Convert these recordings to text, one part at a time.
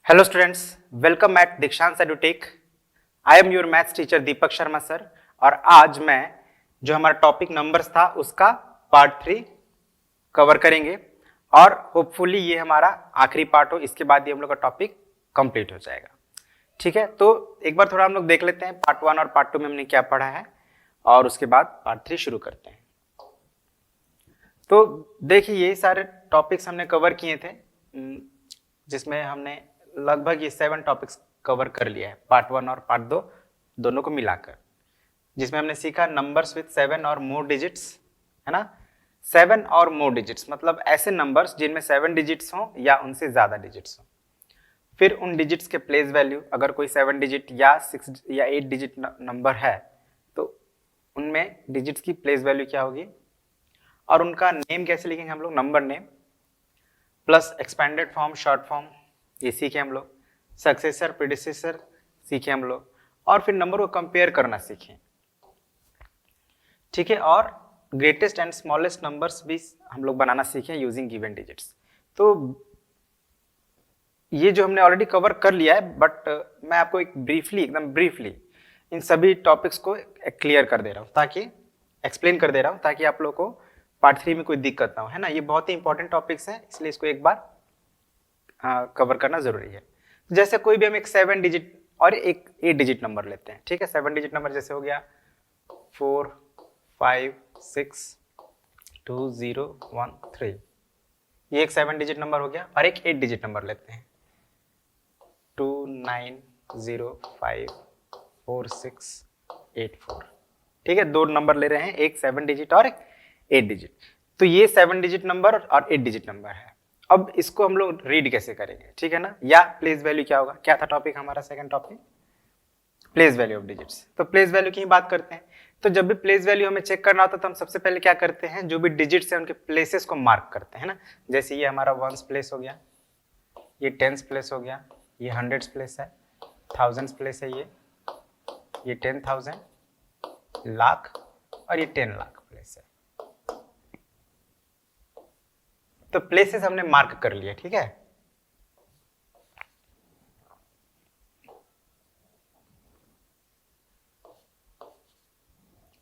Hello students, welcome eight दीक्षांत edutech. I am your maths teacher Deepak Sharma sir. और आज मैं जो हमारा टॉपिक नंबर्स था उसका पार्ट 3 कवर करेंगे और होपफुली ये हमारा आखिरी पार्ट हो, इसके बाद ही हम लोग का टॉपिक कंप्लीट हो जाएगा। ठीक है, तो एक बार थोड़ा हम लोग देख लेते हैं पार्ट 1 और पार्ट 2 में हमने क्या पढ़ा है और उसके बाद पार्ट 3 शुरू करते हैं। तो देखिए, यही सारे टॉपिक्स हमने कवर किए थे, जिसमें हमने लगभग ये 7 टॉपिक्स कवर कर लिया है, पार्ट 1 और पार्ट 2 दोनों को मिलाकर, जिसमें हमने सीखा नंबर्स विथ 7 और मोर डिजिट्स, है ना। 7 और मोर डिजिट्स मतलब ऐसे नंबर्स जिनमें 7 डिजिट्स हों या उनसे ज्यादा डिजिट्स हों। फिर उन डिजिट्स के प्लेस वैल्यू, अगर कोई 7 डिजिट या 6 या 8 डिजिट नंबर है तो उनमें डिजिट्स की प्लेस वैल्यू क्या होगी और उनका नेम कैसे लिखेंगे हम लोग, number name plus expanded form, short form, ये सीखे हम लोग। सक्सेसर, प्रीडिसेसर सीखे हम लोग, और फिर नंबर को कंपेयर करना सीखे। ठीक है, और ग्रेटेस्ट एंड स्मॉलेस्ट नंबर्स भी हम लोग बनाना सीखे यूजिंग गिवन डिजिट्स। तो ये जो हमने ऑलरेडी कवर कर लिया है, बट मैं आपको एक एकदम ब्रीफली इन सभी टॉपिक्स को क्लियर कर दे रहा हूँ, ताकि एक्सप्लेन कर दे रहा हूँ, ताकि आप लोग को पार्ट 3 में कोई दिक्कत ना हो, है ना। ये बहुत ही इंपॉर्टेंट टॉपिक्स है, इसलिए इसको एक बार कवर करना जरूरी है। जैसे कोई भी हम एक 7 डिजिट और एक 8 डिजिट नंबर लेते हैं। ठीक है, 7 डिजिट नंबर जैसे हो गया 4 5 6 2 0 1 3, ये एक 7 डिजिट नंबर हो गया। और एक 8 डिजिट नंबर लेते हैं 2 9 0 5 4 6 8 4। ठीक है, दो नंबर ले रहे हैं, एक 7 डिजिट और एक 8 डिजिट। तो ये 7 डिजिट नंबर और 8 डिजिट नंबर है। अब इसको हम लोग रीड कैसे करेंगे, ठीक है ना, या प्लेस वैल्यू क्या होगा। क्या था टॉपिक हमारा, second topic place value of digits. तो प्लेस वैल्यू की ही बात करते हैं। तो जब भी प्लेस वैल्यू हमें चेक करना होता है तो हम सबसे पहले क्या करते हैं, जो भी डिजिट्स है उनके प्लेसेस को मार्क करते हैं ना। जैसे ये हमारा 1s प्लेस हो गया, ये 10s प्लेस हो गया, ये 100s प्लेस है, 1000s प्लेस है, ये 10,000, लाख, और ये 10 लाख प्लेस है। तो प्लेसेस हमने मार्क कर लिए। ठीक है,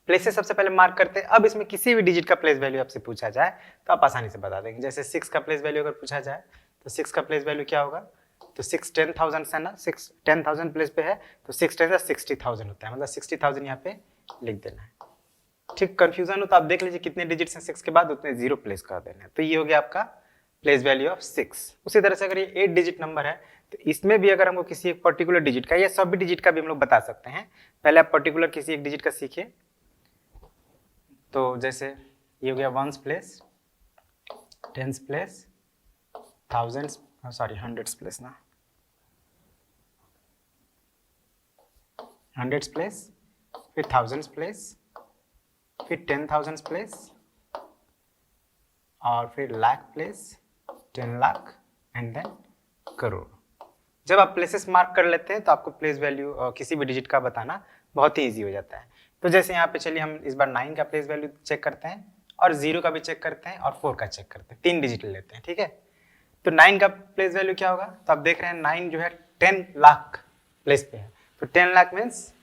प्लेसेस सबसे पहले मार्क करते हैं। अब इसमें किसी भी डिजिट का प्लेस वैल्यू आपसे पूछा जाए तो आप आसानी से बता देंगे। जैसे 6 का प्लेस वैल्यू अगर पूछा जाए तो 6 का प्लेस वैल्यू क्या होगा, तो 6 10,000 है ना, 6 10,000 प्लेस पे है तो 6 10 60,000 होता है, मतलब 60,000 यहाँ पे लिख देना है। ठीक, कंफ्यूजन हो तो आप देख लीजिए कितने डिजिट्स हैं 6 के बाद, उतने जीरो प्लेस कर देना है। तो ये हो गया आपका प्लेस वैल्यू ऑफ 6। उसी तरह से अगर ये 8 डिजिट नंबर है तो इसमें भी अगर हमको किसी एक पर्टिकुलर डिजिट का या सभी डिजिट का भी हम लोग बता सकते हैं। पहले आप पर्टिकुलर किसी एक डिजिट का सीखिए। तो जैसे ये हो गया 1s place, 10s place, 1000s, sorry 100s place ना, 100s प्लेस, फिर 1000s प्लेस, फिर 10,000 प्लेस, और फिर lakh place, 10 lakh, and then crore. जब आप प्लेसेस मार्क कर लेते हैं तो आपको प्लेस वैल्यू किसी भी डिजिट का बताना बहुत ही इजी हो जाता है। तो जैसे यहाँ पे चलिए हम इस बार 9 का प्लेस वैल्यू चेक करते हैं, और 0 का भी चेक करते हैं, और 4 का चेक करते हैं, 3 डिजिट लेते हैं। ठीक है, तो 9 का प्लेस वैल्यू क्या होगा, तो आप देख रहे हैं 9 जो है 10 लाख प्लेस पे है। तो 10 लाख मीन्स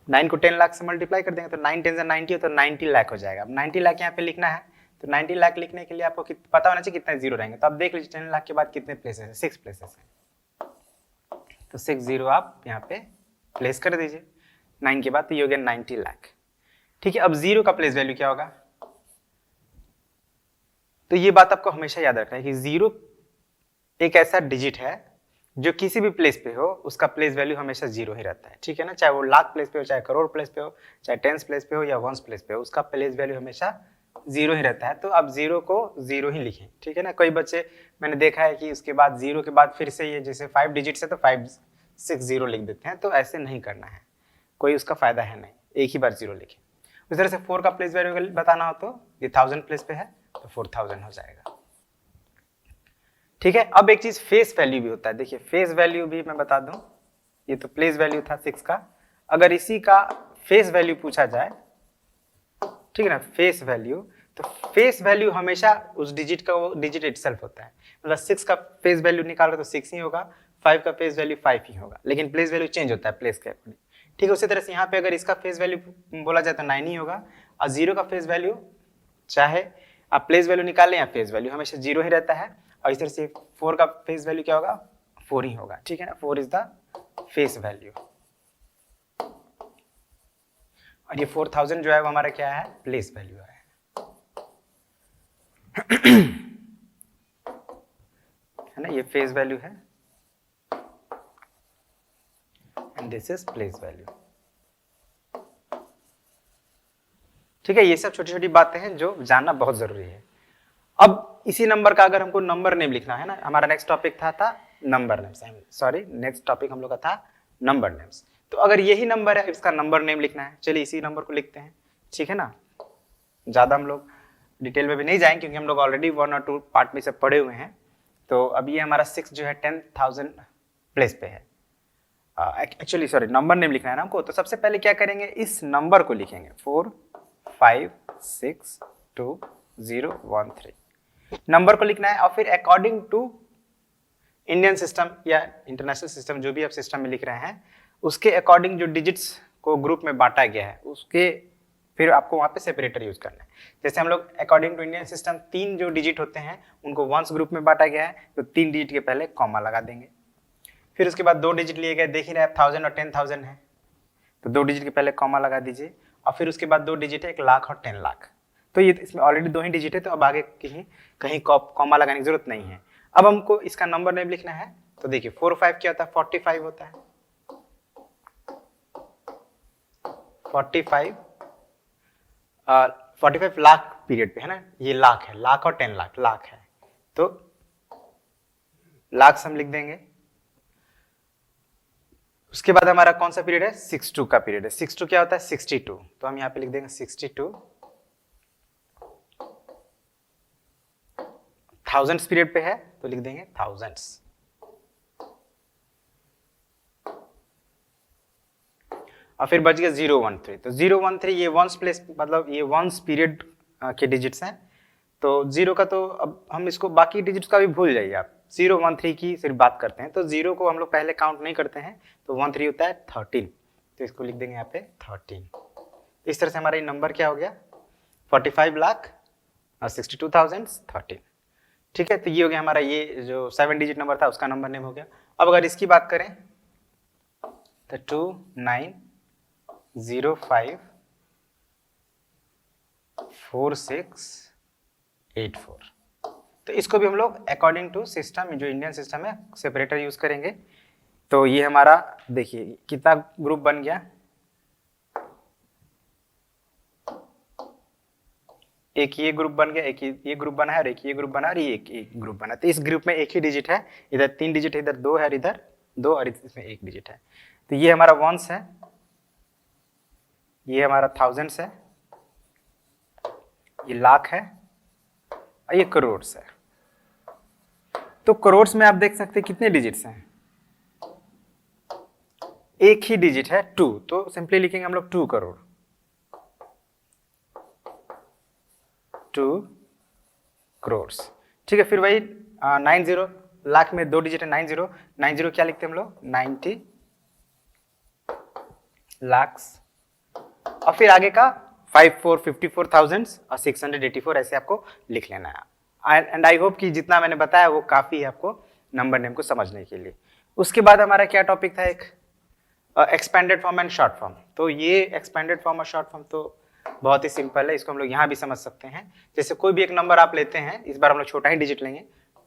9 को 10 लाख से मल्टीप्लाई कर देंगे तो 9 10 90 हो तो 90 लाख हो जाएगा। अब 90 लाख यहाँ पे लिखना है तो 90 लाख लिखने के लिए आपको पता होना चाहिए कितने जीरो रहेंगे। तो आप देख लीजिए 10 लाख के बाद कितने प्लेसेस हैं, 6 प्लेसेस हैं। तो 6 जीरो आप यहाँ पे प्लेस कर दीजिए 9 के बाद, तो ये हो गया 90 लाख। ठीक है, अब 0 का प्लेस वैल्यू क्या होगा, तो ये बात आपको हमेशा याद रखना है कि 0 एक ऐसा डिजिट है जो किसी भी प्लेस पे हो उसका प्लेस वैल्यू हमेशा 0 ही रहता है। ठीक है ना, चाहे वो लाख प्लेस पे हो, चाहे करोड़ प्लेस पे हो, चाहे 10s प्लेस पे हो या 1s प्लेस पे हो, उसका प्लेस वैल्यू हमेशा 0 ही रहता है। तो आप 0 को 0 ही लिखें। ठीक है ना, कोई बच्चे मैंने देखा है कि उसके बाद 0 के बाद फिर से ये जैसे 5 डिजिट है तो 5 6 0 लिख देते हैं, तो ऐसे नहीं करना है, कोई उसका फायदा है नहीं, एक ही बार 0 लिखें। उस तरह से 4 का प्लेस वैल्यू बताना हो तो ये 1000 प्लेस पे है तो 4000 हो जाएगा। ठीक है, अब एक चीज फेस वैल्यू भी होता है। देखिए फेस वैल्यू भी मैं बता दूं, ये तो प्लेस वैल्यू था 6 का, अगर इसी का फेस वैल्यू पूछा जाए, ठीक है ना, फेस वैल्यू, तो फेस वैल्यू हमेशा उस डिजिट का वो डिजिट इटसेल्फ होता है, मतलब 6 का फेस वैल्यू निकाल रहे तो 6 ही होगा, 5 का फेस वैल्यू 5 ही होगा, लेकिन प्लेस वैल्यू चेंज होता है प्लेस के अकॉर्डिंग। ठीक है, उसी तरह से यहाँ पे अगर इसका फेस वैल्यू बोला जाए तो 9 ही होगा, और 0 का फेस वैल्यू चाहे आप प्लेस वैल्यू निकालें या फेस वैल्यू हमेशा 0 ही रहता है, और इस तरह से 4 का फेस वैल्यू क्या होगा, 4 ही होगा। ठीक है ना, 4 इज द फेस वैल्यू, और ये 4000 जो है वो हमारा क्या है, प्लेस वैल्यू है। है ना, ये फेस वैल्यू है and this is place value. ठीक है, ये सब छोटी छोटी बातें हैं जो जानना बहुत जरूरी है। अब इसी नंबर का अगर हमको नंबर नेम लिखना है ना, हमारा नेक्स्ट टॉपिक था number names, sorry next topic हम लोग का था नंबर नेम्स। तो अगर यही नंबर है, इसका नंबर नेम लिखना है, चलिए इसी नंबर को लिखते हैं। ठीक है ना, ज्यादा हम लोग डिटेल में भी नहीं जाएंगे क्योंकि हम लोग ऑलरेडी 1 और 2 पार्ट में से पढ़े हुए हैं। तो अब ये हमारा 6 जो है 10,000 प्लेस पे है। एक्चुअली सॉरी, नंबर नेम लिखना है ना हमको, तो सबसे पहले क्या करेंगे, इस नंबर को लिखेंगे 4 5 6 2 0 1 3, नंबर को लिखना है। और फिर अकॉर्डिंग टू इंडियन सिस्टम या इंटरनेशनल सिस्टम, जो भी आप सिस्टम में लिख रहे हैं, उसके अकॉर्डिंग जो डिजिट्स को ग्रुप में बांटा गया है उसके फिर आपको वहां पे सेपरेटर यूज करना है। जैसे हम लोग अकॉर्डिंग टू इंडियन सिस्टम 3 जो डिजिट होते हैं उनको वंस ग्रुप में बांटा गया है, तो 3 डिजिट के पहले कॉमा लगा देंगे। फिर उसके बाद 2 डिजिट लिए गए, देख ही रहे हैं 1000 और 10,000 है, तो 2 डिजिट के पहले कॉमा लगा दीजिए। और फिर उसके बाद 2 डिजिट है 1 लाख और 10 लाख, तो ये इसमें ऑलरेडी 2 ही डिजिट है, तो अब आगे कहीं कॉमा लगाने की जरूरत नहीं है। अब हमको इसका नंबर नेम लिखना है, तो देखिए 4 5 क्या होता है, 45 होता है, 45 लाख पीरियड पे है ना, ये लाख है, लाख और 10 लाख, लाख है, तो लाख हम लिख देंगे। उसके बाद हमारा कौन सा पीरियड है, 62 का पीरियड है। 62 क्या होता है, 62, तो हम यहाँ पे लिख देंगे 62 थाउजेंड्स पीरियड पे है, तो लिख देंगे थाउजेंड्स। और फिर बच गया 013, तो 013 ये वंस प्लेस, मतलब ये वंस पीरियड के डिजिट्स हैं। तो 0 का तो अब हम इसको बाकी डिजिट्स का भी भूल जाइए आप, 013 की सिर्फ बात करते हैं, तो 0 को हम लोग पहले काउंट नहीं करते हैं, तो 13 होता है 13, तो इसको लिख देंगे यहाँ पे 13। इस तरह से हमारा ये नंबर क्या हो गया, 45 लाख और 62,013। ठीक है, तो ये हो गया हमारा, ये जो 7 डिजिट नंबर था उसका नंबर नेम हो गया। अब अगर इसकी बात करें तो 29054684, तो इसको भी हम लोग अकॉर्डिंग टू सिस्टम, जो इंडियन सिस्टम है, सेपरेटर यूज करेंगे। तो ये हमारा देखिए कितना ग्रुप बन गया, एक ये ग्रुप बन गया, एक ये ग्रुप बना है, और एक ये ग्रुप बना है, और ये एक ग्रुप बना है। तो इस ग्रुप में एक ही डिजिट है, इधर 3 डिजिट है, इधर 2 है, इधर 2, और इसमें 1 डिजिट है। तो ये हमारा वंस है, ये हमारा थाउजेंड्स है, ये लाख है, और ये करोड़स है। तो करोड़स में आप देख सकते हैं कितने डिजिट्स हैं, एक ही डिजिट है 2, तो सिंपली लिखेंगे हम लोग 2 करोड़, 2 करोड़स। ठीक है, फिर वही 90 लाख में 2 डिजिट है, 90 90 क्या लिखते हैं हम लोग, 90 लाख्स, और फिर आगे का 54,000 और 684 ऐसे आपको लिख लेना है। एंड आई होप कि जितना मैंने बताया वो काफी है आपको नंबर नेम को समझने के लिए। उसके बाद हमारा क्या टॉपिक था, एक expanded form and short form. तो ये एक्सपेंडेड फॉर्म और शॉर्ट फॉर्म तो बहुत ही सिंपल है, इसको हम लोग यहाँ भी समझ सकते हैं। जैसे कोई भी एक नंबर आप लेते हैं, इस बार हम लोग छोटा ही डिजिट लेंगे,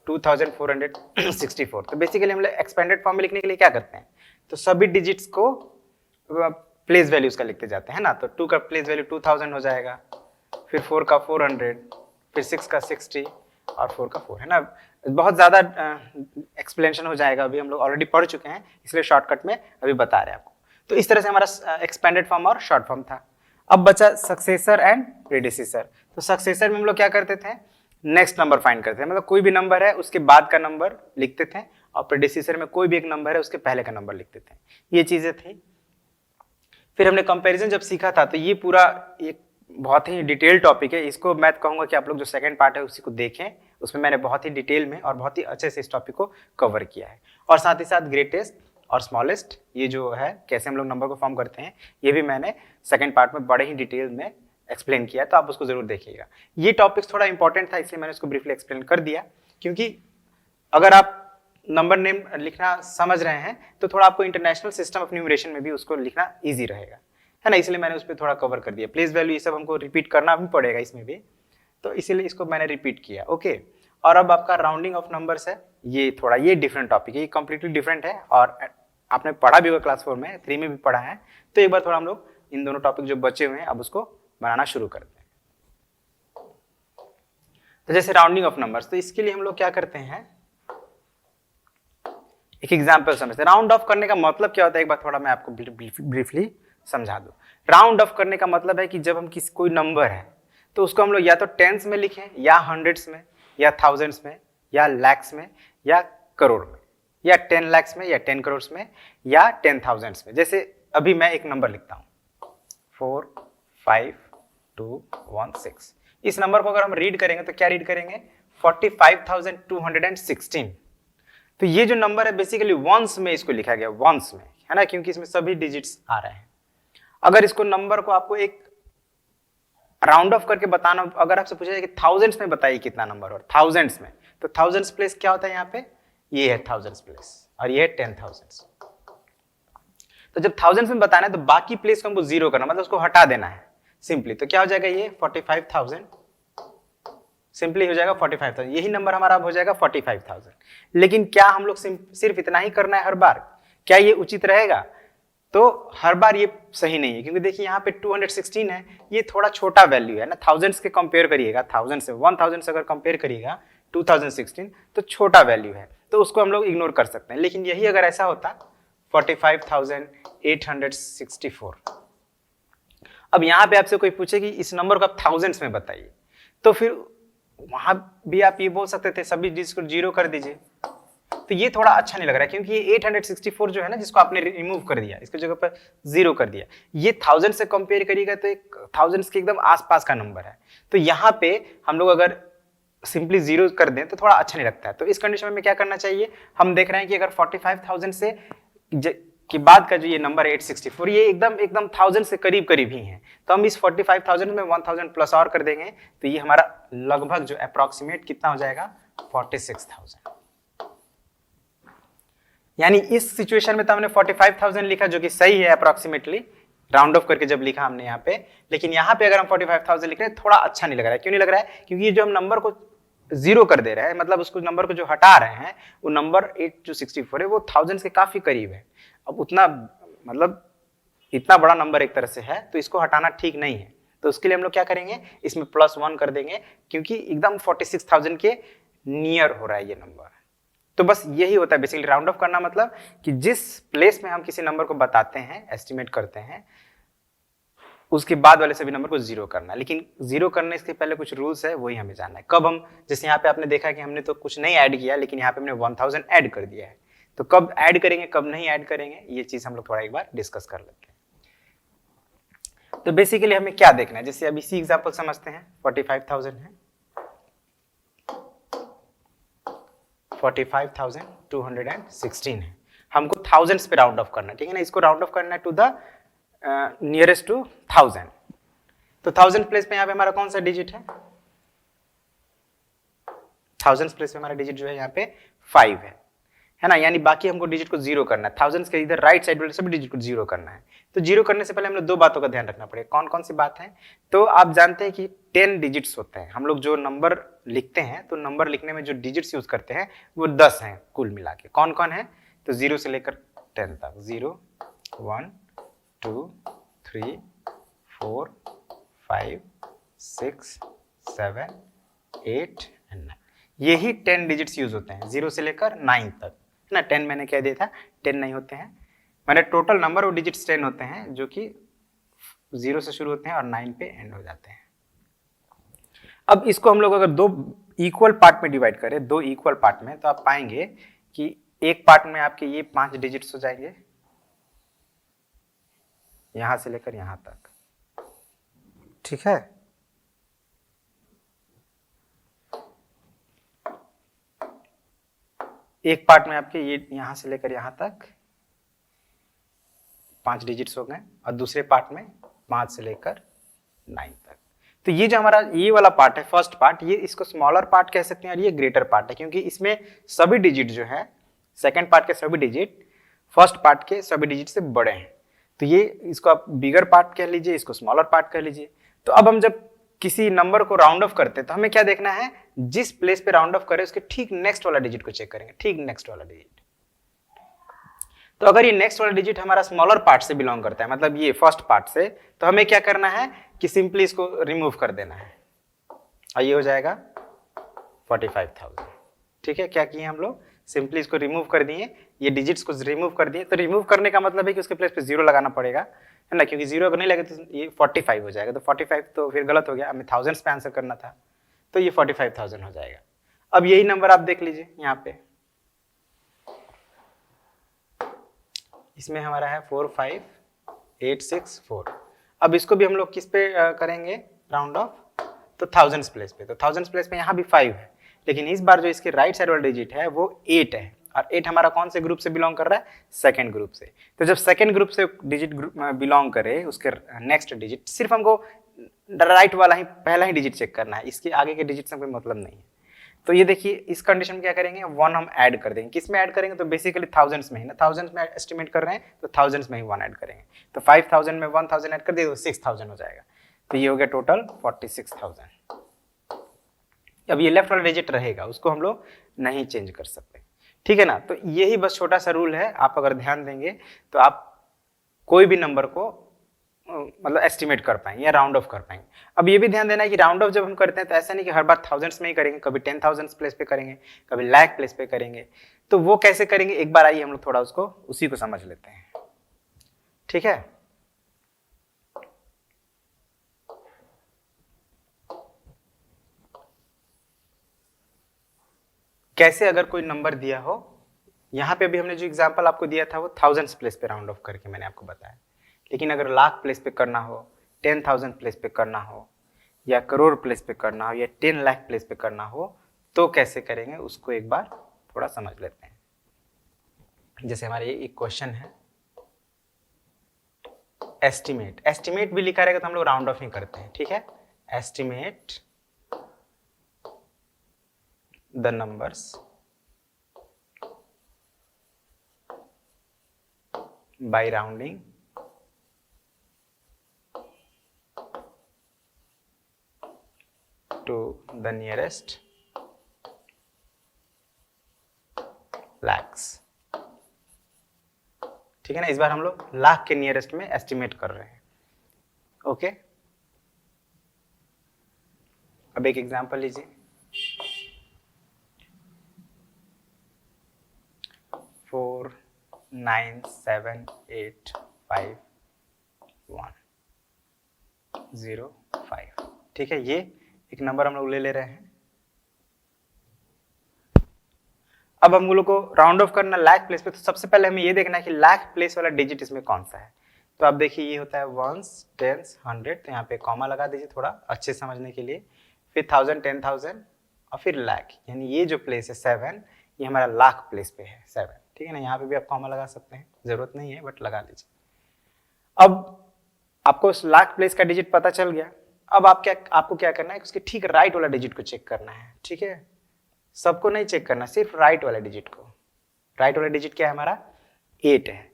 2464, तो बेसिकली हम लोग एक्सपेंडेड फॉर्म में लिखने के लिए क्या करते हैं, तो सभी डिजिट्स को प्लेस वैल्यूज का लिखते जाते हैं ना। तो 2 का प्लेस वैल्यू 2000 हो जाएगा, फिर 4 का 400, फिर 6 का 60 और 4 का 4, है ना। बहुत ज़्यादा एक्सप्लेनेशन हो जाएगा, अभी हम लोग ऑलरेडी पढ़ चुके हैं, इसलिए शॉर्टकट में अभी बता रहे हैं आपको। तो इस तरह से हमारा एक्सपेंडेड फॉर्म और शॉर्ट फॉर्म था। अब बचा सक्सेसर एंड प्रेडिसेसर। तो सक्सेसर में हम लोग क्या करते थे, नेक्स्ट नंबर फाइंड करते थे, मतलब कोई भी नंबर है उसके बाद का नंबर लिखते थे, और प्रेडिसेसर में कोई भी एक नंबर है उसके पहले का नंबर लिखते थे, ये चीजें थी। फिर हमने कंपैरिजन जब सीखा था, तो ये पूरा एक बहुत ही डिटेल टॉपिक है, इसको मैं कहूँगा कि आप लोग जो सेकंड पार्ट है उसी को देखें, उसमें मैंने बहुत ही डिटेल में और बहुत ही अच्छे से इस टॉपिक को कवर किया है। और साथ ही साथ ग्रेटेस्ट और स्मॉलेस्ट ये जो है कैसे हम लोग नंबर को फॉर्म करते हैं, ये भी मैंने सेकंड पार्ट में बड़े ही डिटेल में एक्सप्लेन किया है, तो आप उसको जरूर देखिएगा। ये टॉपिक थोड़ा इंपॉर्टेंट था इसलिए मैंने उसको ब्रीफली एक्सप्लेन कर दिया, क्योंकि अगर आप नंबर नेम लिखना समझ रहे हैं तो थोड़ा आपको इंटरनेशनल सिस्टम ऑफ न्यूमरेशन में भी उसको लिखना ईजी रहेगा, है ना, इसलिए मैंने उस पर थोड़ा कवर कर दिया। प्लेस वैल्यू ये सब हमको रिपीट करना भी पड़ेगा इसमें भी, तो इसीलिए इसको मैंने रिपीट किया। ओके, और अब आपका राउंडिंग ऑफ नंबर्स है, ये थोड़ा ये डिफरेंट टॉपिक है, ये कंप्लीटली डिफरेंट है और आपने पढ़ा भी होगा क्लास 4 में, 3 में भी पढ़ा है, तो एक बार थोड़ा हम लोग इन दोनों टॉपिक जो बचे हुए हैं अब उसको बनाना शुरू करते हैं। तो जैसे राउंडिंग ऑफ नंबर्स, तो इसके लिए हम लोग क्या करते हैं, एक एग्जाम्पल समझते हैं। राउंड ऑफ करने का मतलब क्या होता है, एक बार थोड़ा मैं आपको ब्रीफली समझा दूं। राउंड ऑफ करने का मतलब है कि जब हम किसी कोई नंबर है तो उसको हम लोग या तो टेंस में लिखें, या हंड्रेड्स में, या थाउजेंड्स में, या लैक्स में, या करोड़ में, या 10 लाख में, या 10 करोड़ में, या 10,000 में। जैसे अभी मैं एक नंबर लिखता हूं 45216, इस नंबर को अगर हम रीड करेंगे तो क्या रीड करेंगे, 45,216। तो ये जो नंबर है बेसिकली वंस में इसको लिखा गया, वंस में, है ना, क्योंकि इसमें सभी डिजिट्स आ रहे हैं। अगर इसको नंबर को आपको एक राउंड ऑफ करके बताना, अगर आपसे पूछा जाए कि थाउजेंड्स में बताइए कितना नंबर, और थाउजेंड्स में, तो थाउजेंड्स प्लेस क्या होता है यहाँ पे, ये है थाउजेंड्स प्लेस, और ये है 10,000। तो जब थाउजेंड्स में बताना है तो बाकी प्लेस को हमको जीरो करना, मतलब उसको हटा देना है सिंपली, तो क्या हो जाएगा, ये 45,000 सिंपली हो जाएगा 45,000, यही नंबर हमारा अब हो जाएगा 45,000। लेकिन क्या हम लोग सिर्फ इतना ही करना है हर बार, क्या ये उचित रहेगा, तो हर बार ये सही नहीं है, क्योंकि देखिए यहाँ पे 216 है, ये थोड़ा छोटा वैल्यू है ना, थाउजेंड्स के कंपेयर करिएगा, 1000 से 1000 से अगर कंपेयर करिएगा 2016 तो छोटा वैल्यू है, तो उसको हम लोग इग्नोर कर सकते हैं। लेकिन यही अगर ऐसा होता 45,864, अब यहाँ पे आपसे कोई पूछे कि इस नंबर को आप थाउजेंड्स में बताइए, तो फिर वहां भी आप ये बोल सकते थे सभी डिजिट को जीरो कर दीजिए, तो ये थोड़ा अच्छा नहीं लग रहा है, क्योंकि ये 864 जो है ना, जिसको आपने रिमूव कर दिया, इसकी जगह पर जीरो कर दिया, ये थाउजेंड से कंपेयर करिएगा तो एक थाउजेंड्स के एकदम आसपास का नंबर है, तो यहाँ पे हम लोग अगर सिंपली जीरो कर दें तो थोड़ा अच्छा नहीं लगता है। तो इस कंडीशन में क्या करना चाहिए, हम देख रहे हैं कि अगर 45,000 से के बाद का जो ये नंबर 864, ये एकदम थाउजेंड से करीब करीब ही है, तो हम इस 45,000 में 1000 प्लस और कर देंगे, तो ये हमारा लगभग जो अप्रोक्सीमेट कितना हो जाएगा, 46,000। यानी इस सिचुएशन में तो हमने 45,000 लिखा, जो कि सही है अप्रोक्सीमेटली, राउंड ऑफ करके जब लिखा हमने यहाँ पे, लेकिन यहाँ पे अगर हम 45,000 लिख रहे हैं थोड़ा अच्छा नहीं लग रहा है। क्यों नहीं लग रहा है, क्योंकि ये जो हम नंबर को जीरो कर दे रहे हैं, मतलब उसको नंबर को जो हटा रहे हैं, वो नंबर 864 है, वो थाउजेंड के काफी करीब है। अब उतना मतलब इतना बड़ा नंबर एक तरह से है, तो इसको हटाना ठीक नहीं है, तो उसके लिए हम लोग क्या करेंगे, इसमें +1 कर देंगे, क्योंकि एकदम 46,000 के नियर हो रहा है ये नंबर। तो बस यही होता है बेसिकली राउंड ऑफ करना, मतलब कि जिस प्लेस में हम किसी नंबर को बताते हैं, एस्टिमेट करते हैं, उसके बाद वाले सभी नंबर को जीरो करना है। लेकिन जीरो करने से पहले कुछ रूल्स है, वही हमें जानना है। कब हम, जैसे यहाँ पे आपने देखा कि हमने तो कुछ नहीं ऐड किया, लेकिन यहाँ पे हमने 1000 ऐड कर दिया है, तो कब ऐड करेंगे कब नहीं ऐड करेंगे, ये चीज हम लोग थोड़ा एक बार डिस्कस कर लेते हैं। तो बेसिकली हमें क्या देखना है, जैसे अब इसी एग्जाम्पल समझते हैं, 45,000 है, 45,216 है, हमको थाउजेंड्स पे राउंड ऑफ करना है, ठीक है ना, इसको राउंड ऑफ करना है टू द नियरेस्ट टू 1000। तो 1000 प्लेस पे यहाँ पे हमारा कौन सा डिजिट है, 1000 प्लेस पे हमारा डिजिट जो है यहाँ पे 5 है ना, यानी बाकी हमको डिजिट को जीरो करना है, थाउजेंड्स के इधर राइट साइड वाले सभी डिजिट को जीरो करना है। तो जीरो करने से पहले हमने दो बातों का ध्यान रखना पड़ेगा। कौन कौन सी बात है, तो आप जानते हैं कि 10 डिजिट्स होते हैं, हम लोग जो नंबर लिखते हैं तो नंबर लिखने में जो डिजिट्स यूज करते हैं वो 10 हैं कुल मिला के। कौन कौन है, तो 0 से लेकर 10 तक, 0 1 2 3 4 5 6 7 8 एंड 9, यही 10 डिजिट्स यूज होते हैं 0 से लेकर 9 तक, है ना। 10 मैंने कह दिया था, 10 नहीं होते हैं, मैंने टोटल नंबर ऑफ डिजिट्स 10 होते हैं, जो कि 0 से शुरू होते हैं और 9 पे एंड हो जाते हैं। अब इसको हम लोग अगर दो इक्वल पार्ट में डिवाइड करें, दो इक्वल पार्ट में, तो आप पाएंगे कि एक पार्ट में आपके ये 5 डिजिट्स हो जाएंगे, यहां से लेकर यहां तक, ठीक है। एक पार्ट में आपके ये यहां से लेकर यहां तक 5 डिजिट्स हो गए और दूसरे पार्ट में 5 से लेकर 9 तक। तो ये जो हमारा ये वाला पार्ट है, फर्स्ट पार्ट, ये इसको स्मॉलर पार्ट कह सकते हैं और ये ग्रेटर पार्ट है, क्योंकि इसमें सभी डिजिट जो है, सेकंड पार्ट के सभी डिजिट फर्स्ट पार्ट के सभी डिजिट से बड़े हैं। तो ये इसको आप बिगर पार्ट कह लीजिए, इसको स्मॉलर पार्ट कह लीजिए। तो अब हम जब किसी नंबर को राउंड ऑफ करते हैं तो हमें क्या देखना है, जिस प्लेस पे राउंड ऑफ करें उसके ठीक नेक्स्ट वाला डिजिट को चेक करेंगे, ठीक नेक्स्ट वाला डिजिट। तो अगर ये नेक्स्ट वाला डिजिट हमारा स्मॉलर पार्ट से बिलोंग करता है, मतलब ये फर्स्ट पार्ट से, तो हमें क्या करना है कि सिंपली इसको रिमूव कर देना है और ये हो जाएगा 45,000। ठीक है, क्या किए हम लोग, सिंपली इसको रिमूव कर दिए, ये डिजिट्स को रिमूव कर दिए। तो रिमूव करने का मतलब है कि उसके प्लेस पे 0 लगाना पड़ेगा, है ना, क्योंकि 0 अगर नहीं लगे तो ये 45 हो जाएगा। तो 45 तो फिर गलत हो गया, हमें थाउजेंड्स पे आंसर करना था, तो ये 45,000 हो जाएगा। अब यही नंबर आप देख लीजिए यहाँ पे, इसमें हमारा है 45864। अब इसको भी हम लोग किस पे करेंगे राउंड ऑफ, तो थाउजेंड्स प्लेस पे। तो थाउजेंड्स प्लेस पे यहाँ भी 5 है, लेकिन इस बार जो इसके राइट साइड वाला डिजिट है वो 8 है, और 8 हमारा कौन से ग्रुप से बिलोंग कर रहा है, सेकंड ग्रुप से। तो जब सेकंड ग्रुप से डिजिट बिलोंग करे, उसके नेक्स्ट डिजिट, सिर्फ हमको राइट वाला ही पहला ही डिजिट चेक करना है, इसके आगे के डिजिट से कोई मतलब नहीं है। तो ये देखिए, इस कंडीशन में क्या करेंगे, 1 हम ऐड कर देंगे। किस में ऐड करेंगे, तो बेसिकली थाउजेंड्स में ही ना, थाउजेंड्स में एस्टिमेट कर रहे हैं तो थाउजेंड्स में ही 1 ऐड करेंगे। तो 5000 में 1000 ऐड कर दिए तो 6000 हो जाएगा। तो ये हो गया टोटल 46,000। अब ये लेफ्ट वाला डिजिट रहेगा, उसको हम लोग नहीं चेंज कर सकते, ठीक है ना। तो यही बस छोटा सा रूल है, आप अगर ध्यान देंगे तो आप कोई भी नंबर को मतलब एस्टिमेट कर पाएंगे या राउंड ऑफ कर पाएंगे। अब ये भी ध्यान देना है कि राउंड ऑफ जब हम करते हैं तो ऐसा नहीं कि हर बार थाउजेंड्स में ही करेंगे, कभी 10,000 प्लेस पे करेंगे, कभी लाख प्लेस पे करेंगे। तो वो कैसे करेंगे, एक बार आइए हम लोग थोड़ा उसको उसी को समझ लेते हैं, ठीक है। कैसे, अगर कोई नंबर दिया हो, यहाँ पे भी हमने जो एग्जाम्पल आपको दिया था वो थाउजेंड्स प्लेस पे राउंड ऑफ करके मैंने आपको बताया, लेकिन अगर लाख प्लेस पे करना हो, 10,000 प्लेस पे करना हो, या करोड़ प्लेस पे करना हो, या 10 लाख प्लेस पे करना हो, तो कैसे करेंगे उसको एक बार थोड़ा समझ लेते हैं। जैसे हमारे ये एक क्वेश्चन है, एस्टिमेट, एस्टिमेट भी लिखा रहेगा तो हम लोग राउंड ऑफ ही करते हैं, ठीक है। Estimate the numbers by rounding to the nearest lakhs, ठीक है ना। इस बार हम लोग लाख के नियरेस्ट में एस्टिमेट कर रहे हैं, ओके। अब एक एग्जांपल लीजिए, 497851005, ठीक है। ये एक नंबर हम लोग ले रहे हैं। अब हम लोग को राउंड ऑफ करना लाख प्लेस पे, तो सबसे पहले हमें ये देखना है कि लाख प्लेस वाला डिजिट इसमें कौन सा है। तो आप देखिए, ये होता है 1s, 10s, 100, तो यहाँ पे कॉमा लगा दीजिए थोड़ा अच्छे समझने के लिए। फिर 1000, 10,000 और फिर लाख, यानी ये जो प्लेस है 7, ये हमारा लाख प्लेस पे है 7, ठीक है ना। यहाँ पे भी आप कॉमा लगा सकते हैं, जरूरत नहीं है बट लगा लीजिए। अब आपको उस लाख प्लेस का डिजिट पता चल गया। अब आपको क्या करना है, उसके ठीक राइट वाला डिजिट को चेक करना है, ठीक है। सबको नहीं चेक करना, सिर्फ राइट वाला डिजिट को। राइट वाला डिजिट क्या है हमारा, 8 है।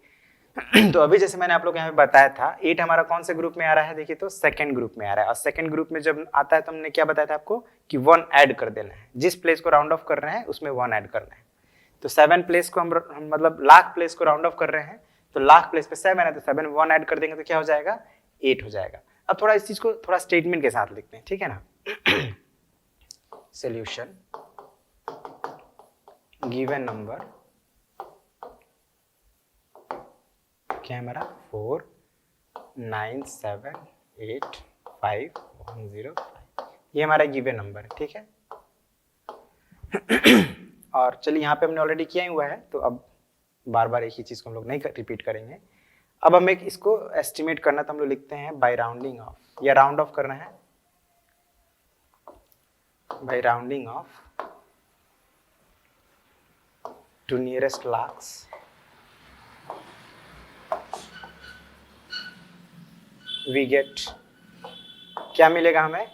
तो अभी जैसे मैंने आप लोग यहाँ पे बताया था, 8 हमारा कौन से ग्रुप में आ रहा है, देखिए तो सेकंड ग्रुप में आ रहा है। और सेकंड ग्रुप में जब आता है तो हमने क्या बताया था आपको कि 1 ऐड कर देना है, जिस प्लेस को राउंड ऑफ कर रहे हैं उसमें 1 ऐड करना है। तो 7 प्लेस को हम मतलब लाख प्लेस को राउंड ऑफ कर रहे हैं, तो लाख प्लेस पे 7 है, तो 7 1 ऐड कर देंगे तो क्या हो जाएगा, 8 हो जाएगा। अब थोड़ा इस चीज को थोड़ा स्टेटमेंट के साथ लिखते हैं, ठीक है ना। सॉल्यूशन, गिवन नंबर क्या है हमारा, 497851005, ये हमारा गिवन नंबर है, ठीक है। और चलिए यहाँ पे हमने ऑलरेडी किया ही हुआ है, तो अब बार बार एक ही चीज को हम लोग नहीं रिपीट करेंगे। अब हम एक इसको एस्टिमेट करना, तो हम लोग लिखते हैं बाय राउंडिंग ऑफ या राउंड ऑफ कर रहे हैं by rounding off to nearest lakhs, we get, क्या मिलेगा हमें,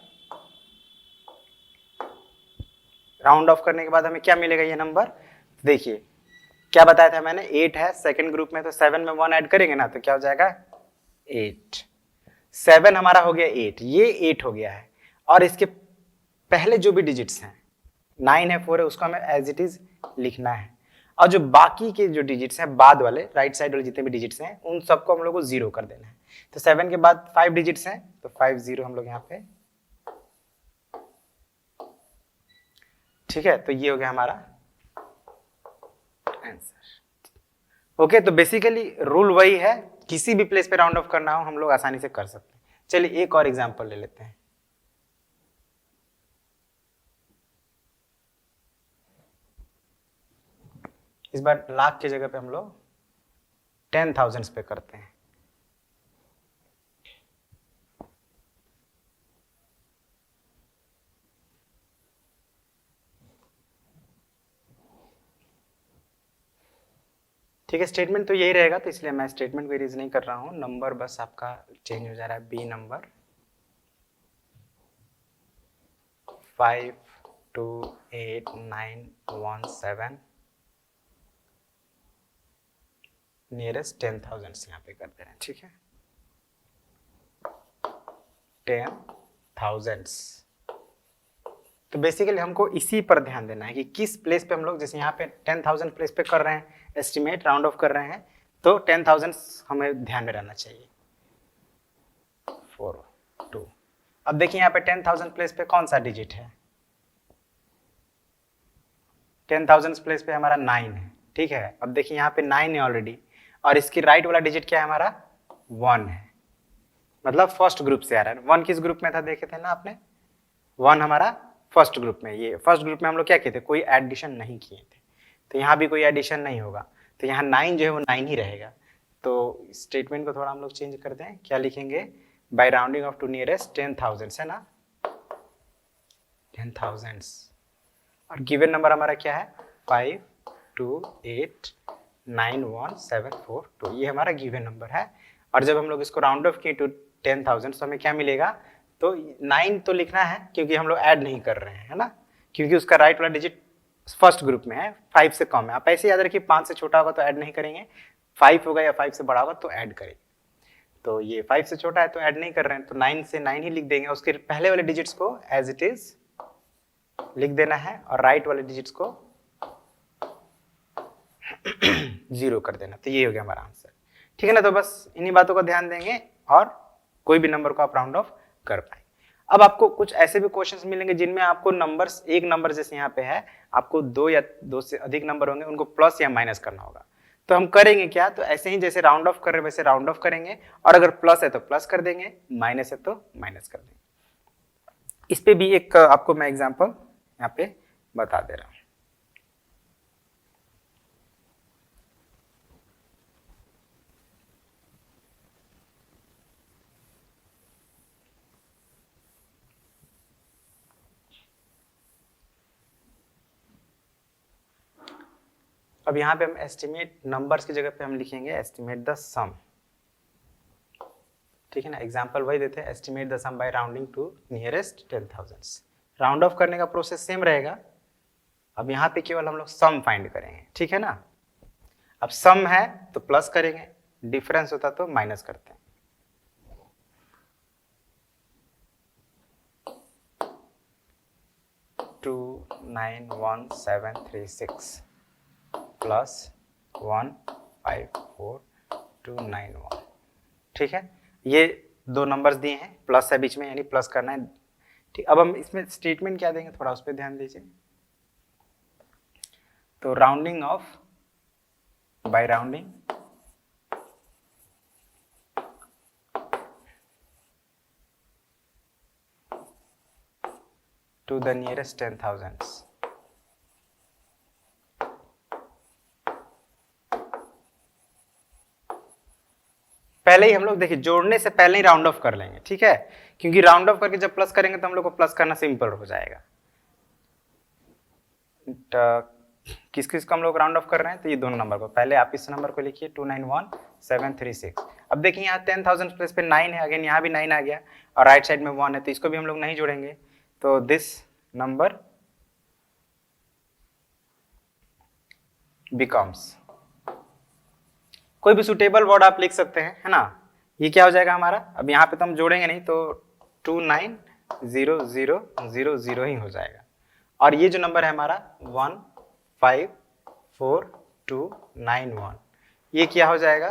राउंड ऑफ करने के बाद हमें क्या मिलेगा ये नंबर। देखिए क्या बताया था मैंने, 8 है सेकंड ग्रुप में, तो 7 में 1 ऐड करेंगे ना तो क्या हो जाएगा 8। 7 हमारा हो गया 8, ये 8 हो गया है, और इसके पहले जो भी डिजिट्स हैं 9 है 4 है उसको हमें एज इट इज लिखना है, और जो बाकी के जो डिजिट्स हैं बाद वाले राइट साइड वाले जितने भी डिजिट्स हैं उन सबको हम लोग को 0 कर देना है। तो 7 के बाद 5 डिजिट्स हैं तो 5 0 हम लोग यहाँ पे, ठीक है, तो ये हो गया हमारा आंसर। ओके, तो बेसिकली रूल वही है, किसी भी प्लेस पे राउंड ऑफ करना हो हम लोग आसानी से कर सकते हैं। चलिए एक और एग्जांपल ले लेते हैं। इस बार लाख की जगह पे हम लोग 10,000 पे करते हैं। ठीक है, स्टेटमेंट तो यही रहेगा, तो इसलिए मैं स्टेटमेंट को इरेज नहीं कर रहा हूं, नंबर बस आपका चेंज हो जा रहा है, बी नंबर 528,917 नियरेस्ट 10,000 यहाँ पे कर दे रहे हैं। ठीक है, 10,000। तो बेसिकली हमको इसी पर ध्यान देना है कि किस प्लेस पे हम लोग, जैसे यहाँ पे 10,000 प्लेस पे कर रहे हैं एस्टिमेट, राउंड ऑफ कर रहे हैं, तो 10,000 हमें ध्यान में रहना चाहिए। 4 2। अब देखिए यहाँ पे 10,000 प्लेस पे कौन सा डिजिट है, 10,000 प्लेस पे हमारा 9 है। ठीक है, अब देखिए यहाँ पे 9 है ऑलरेडी, और इसकी राइट वाला डिजिट क्या है हमारा 1 है, मतलब फर्स्ट ग्रुप से आ रहा है। 1 किस ग्रुप में था देखे थे ना आपने, 1 हमारा फर्स्ट ग्रुप में, ये फर्स्ट ग्रुप में हम लोग क्या किए थे, कोई एडिशन नहीं किए थे, तो यहाँ भी कोई एडिशन नहीं होगा, तो यहाँ 9 जो है वो 9 ही रहेगा। तो स्टेटमेंट को थोड़ा हम लोग चेंज करते हैं, क्या लिखेंगे, by rounding off to nearest 10,000 है ना, 10,000, और गिवन नंबर हमारा क्या है 528,91742, ये हमारा गिवन नंबर है। और जब हम लोग इसको राउंड ऑफ किए टू 10,000 तो हमें क्या मिलेगा, तो 9 तो लिखना है क्योंकि हम लोग ऐड नहीं कर रहे हैं, है ना, क्योंकि उसका राइट वाला डिजिट फर्स्ट ग्रुप में है, 5 से कम है। आप ऐसे याद रखिए 5 से छोटा होगा तो ऐड नहीं करेंगे, 5 होगा या 5 से बड़ा होगा तो ऐड करेंगे। तो ये 5 से छोटा है तो ऐड नहीं कर रहे हैं, तो 9 से 9 ही लिख देंगे, उसके पहले वाले डिजिट्स को एज इट इज लिख देना है और राइट वाले डिजिट्स को 0 कर देना। तो ये हो गया हमारा आंसर। ठीक है ना, तो बस इन्हीं बातों का ध्यान देंगे और कोई भी नंबर को आप राउंड ऑफ कर पाए। अब आपको कुछ ऐसे भी क्वेश्चंस मिलेंगे जिनमें आपको नंबर्स, एक नंबर जैसे यहाँ पे है, आपको 2 या 2 से अधिक नंबर होंगे, उनको प्लस या माइनस करना होगा। तो हम करेंगे क्या, तो ऐसे ही जैसे राउंड ऑफ कर रहे हैं वैसे राउंड ऑफ करेंगे, और अगर प्लस है तो प्लस कर देंगे, माइनस है तो माइनस कर देंगे। इस पे भी एक आपको मैं एग्जांपल यहाँ पे बता दे रहा हूँ। अब यहाँ पे हम एस्टिमेट नंबर्स की जगह पे हम लिखेंगे एस्टिमेट द सम। ठीक है ना, एग्जांपल वही देते हैं, estimate the sum by rounding to nearest 10,000। Round off करने का प्रोसेस सेम रहेगा, अब यहाँ पे केवल हम लोग सम फाइंड करेंगे। ठीक है ना, अब सम है तो प्लस करेंगे, डिफरेंस होता तो माइनस करते हैं। Two 91736 plus 154,291। ठीक है, ये दो नंबर्स दिए हैं, प्लस है बीच में यानी प्लस करना है। ठीक, अब हम इसमें स्टेटमेंट क्या देंगे थोड़ा उस पर ध्यान दीजिए। तो rounding off by rounding to the nearest 10,000। पहले ही हम लोग देखिए जोड़ने से पहले ही राउंड ऑफ कर लेंगे, ठीक है, क्योंकि राउंड ऑफ करके जब प्लस करेंगे तो हम लोग को प्लस करना सिंपल हो जाएगा। किस किस को हम लोग राउंड ऑफ कर रहे हैं, तो ये दोनों नंबर को, पहले आप इस नंबर को लिखिए 291736। अब देखिए यहाँ 10,000 प्लेस पे 9 है, अगेन यहाँ भी 9 आ गया और राइट साइड में 1 है, तो इसको भी हम लोग नहीं जोड़ेंगे, तो दिस नंबर बिकम्स, कोई भी सुटेबल वर्ड आप लिख सकते हैं, है ना। ये क्या हो जाएगा हमारा, अब यहाँ पे तो हम जोड़ेंगे नहीं, तो 290000 ही हो जाएगा। और ये जो नंबर है हमारा 154291, ये क्या हो जाएगा,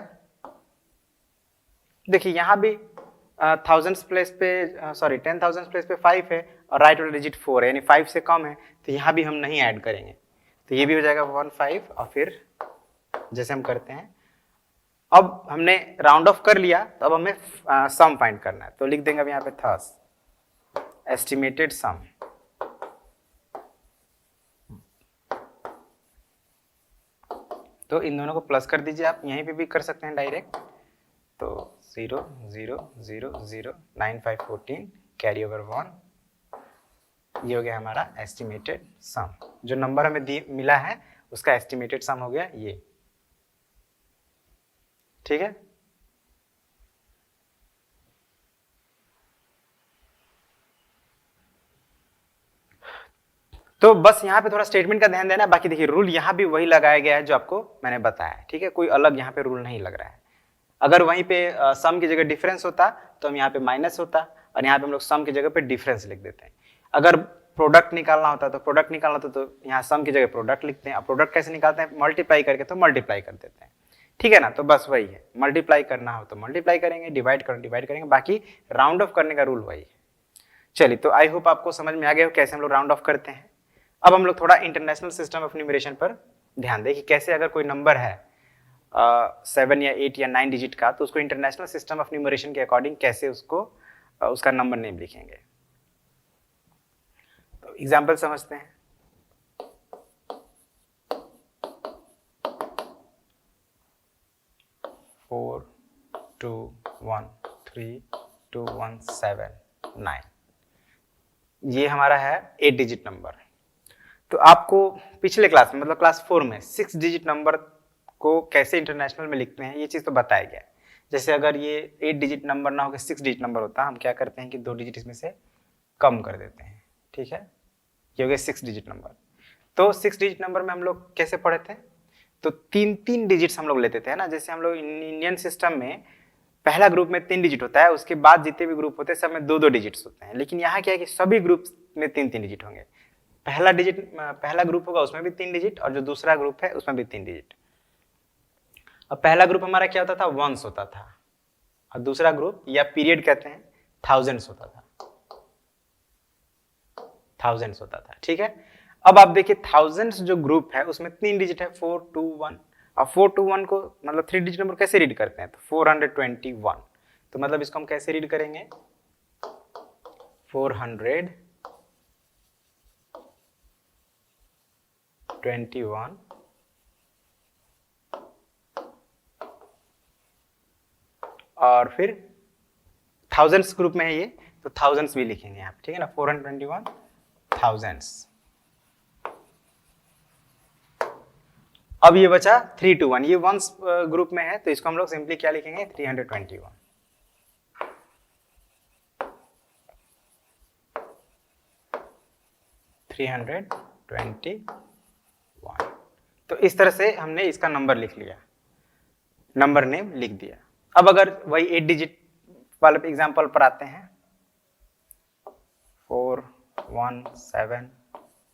देखिए यहाँ भी 1000 प्लेस पे 10,000 प्लेस पे 5 है और राइट वाला डिजिट 4 है, यानी 5 से कम है, तो यहाँ भी हम नहीं ऐड करेंगे, तो ये भी हो जाएगा 15 और फिर जैसे हम करते हैं, अब हमने राउंड ऑफ कर लिया, तो अब हमें सम फाइंड करना है, तो लिख देंगे अब यहाँ पे थस एस्टिमेटेड सम। तो इन दोनों को प्लस कर दीजिए, आप यहीं पे भी कर सकते हैं डायरेक्ट, तो 0 0 0 0 9 5 14 कैरी ओवर 1, ये हो गया हमारा एस्टिमेटेड सम, जो नंबर हमें मिला है उसका एस्टिमेटेड सम हो गया ये, ठीक है। तो बस यहाँ पे थोड़ा स्टेटमेंट का ध्यान देना, बाकी देखिए रूल यहाँ भी वही लगाया गया है जो आपको मैंने बताया है, ठीक है, कोई अलग यहाँ पे रूल नहीं लग रहा है। अगर वहीं पे सम की जगह डिफरेंस होता तो हम यहाँ पे माइनस होता, और यहाँ पे हम लोग सम की जगह पे डिफरेंस लिख देते हैं। अगर प्रोडक्ट निकालना होता तो प्रोडक्ट निकालना होता तो यहाँ सम की जगह प्रोडक्ट लिखते हैं। अब प्रोडक्ट कैसे निकालते हैं, मल्टीप्लाई करके, तो मल्टीप्लाई कर देते हैं, ठीक है ना। तो बस वही है, मल्टीप्लाई करना हो तो मल्टीप्लाई करेंगे, डिवाइड करना डिवाइड करेंगे, बाकी राउंड ऑफ करने का रूल वही है। चलिए, तो आई होप आपको समझ में आ गया हो कैसे हम लोग राउंड ऑफ करते हैं। अब हम लोग थोड़ा इंटरनेशनल सिस्टम ऑफ न्यूमरेशन पर ध्यान दें कि कैसे अगर कोई नंबर है 7 या 8 या 9 डिजिट का, तो उसको इंटरनेशनल सिस्टम ऑफ न्यूमरेशन के अकॉर्डिंग कैसे उसको उसका नंबर नेम लिखेंगे। तो एग्जाम्पल समझते हैं। 4 2 1 3 2 1 7 9, ये हमारा है 8 डिजिट नंबर। तो आपको पिछले क्लास में, मतलब क्लास 4 में 6 डिजिट नंबर को कैसे इंटरनेशनल में लिखते हैं ये चीज़ तो बताया गया है। जैसे अगर ये 8 डिजिट नंबर ना होकर 6 डिजिट नंबर होता, हम क्या करते हैं कि 2 डिजिट इसमें से कम कर देते हैं, ठीक है, ये हो गया 6 डिजिट नंबर। तो 6 डिजिट नंबर में हम लोग कैसे पढ़े थे, तो 3 डिजिट्स हम लोग लेते थे, है ना। जैसे हम लोग इंडियन सिस्टम में पहला ग्रुप में 3 डिजिट होता है, उसके बाद जितने भी ग्रुप होते हैं सब में 2 डिजिट्स होते हैं, लेकिन यहाँ क्या है कि सभी ग्रुप में 3 डिजिट होंगे। पहला ग्रुप होगा उसमें भी 3 डिजिट, और जो दूसरा ग्रुप है उसमें भी 3 डिजिट। अब पहला ग्रुप हमारा क्या होता था, वंस होता था, और दूसरा ग्रुप या पीरियड कहते हैं थाउजेंड्स होता था, थाउजेंड्स होता था, ठीक है। अब आप देखिए थाउजेंड्स जो ग्रुप है उसमें 3 डिजिट है, 4 2 1। अब 4 2 1 को मतलब 3 डिजिट नंबर कैसे रीड करते हैं, तो 421, तो मतलब इसको हम कैसे रीड करेंगे, 421 और फिर थाउजेंड्स ग्रुप में है ये, तो थाउजेंड्स भी लिखेंगे आप, ठीक है ना, 421 थाउजेंड्स। अब ये बचा 321, ये वंस ग्रुप में है, तो इसको हम लोग सिंपली क्या लिखेंगे, 321। तो इस तरह से हमने इसका नंबर लिख लिया, नंबर नेम लिख दिया। अब अगर वही 8 डिजिट वाले एग्जांपल पर आते हैं, 4 1 7